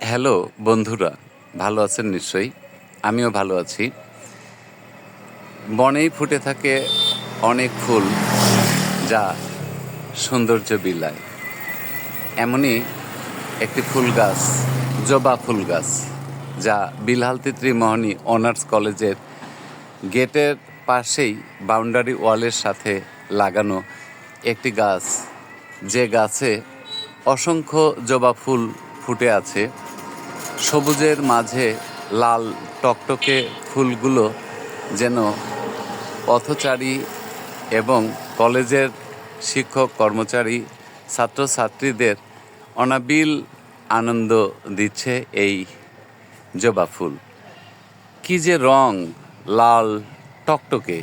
Hello বন্ধুরা, ভালো আছেন নিশ্চয়ই। আমিও ভালো আছি। বনেই ফুটে থাকে অনেক ফুল, যা সৌন্দর্য বিলায়। এমনই একটি ফুল গাছ, জবা ফুল গাছ, যা বিলহালতি ত্রিমোহনী অনার্স কলেজের গেটের পাশেই বাউন্ডারি ওয়ালের সাথে লাগানো একটি গাছ, যে গাছে অসংখ্য জবা ফুল ফুটে আছে। সবুজের মাঝে লাল টকটকে ফুলগুলো যেন পথচারী এবং কলেজের শিক্ষক কর্মচারী ছাত্রছাত্রীদের অনাবিল আনন্দ দিচ্ছে এই জবা ফুল। কী যে রং, লাল টকটকে,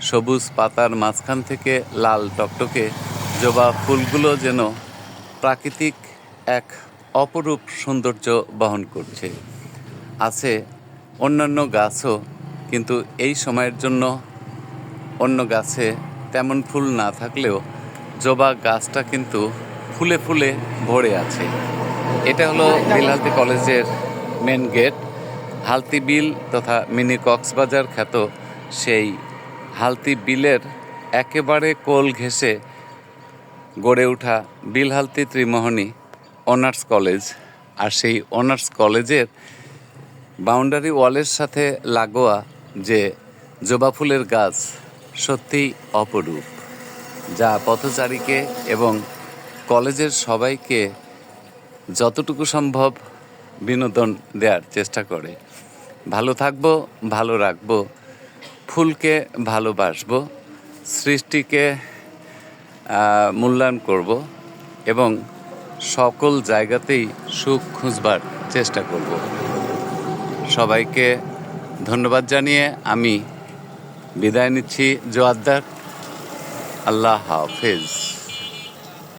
সবুজ পাতার মাঝখান থেকে লাল টকটকে জবা ফুলগুলো যেন প্রাকৃতিক এক অপরূপ সৌন্দর্য বহন করছে। আছে অন্যান্য গাছও, কিন্তু এই সময়ের জন্য অন্য গাছে তেমন ফুল না থাকলেও জবা গাছটা কিন্তু ফুলে ফুলে ভরে আছে। এটা হলো বিলহালতি কলেজের মেন গেট। হালতি বিল তথা মিনি কক্সবাজার খ্যাত সেই হালতি বিলের একেবারে কোল ঘেঁষে গড়ে ওঠা বিলহালতি ত্রিমোহনী অনার্স কলেজ। আর সেই অনার্স কলেজের বাউন্ডারি ওয়ালের সাথে লাগোয়া যে জবা ফুলের গাছ সত্যিই অপরূপ, যা পথচারীকে এবং কলেজের সবাইকে যতটুকু সম্ভব বিনোদন দেওয়ার চেষ্টা করে। ভালো থাকবো, ভালো রাখবো, ফুলকে ভালোবাসবো, সৃষ্টিকে মূল্যায়ন করব এবং সকল জায়গাতেই সুখ খুঁজবার চেষ্টা করব। সবাইকে ধন্যবাদ জানিয়ে আমি বিদায় নিচ্ছি। জোয়াদ্দার, আল্লাহ হাফেজ।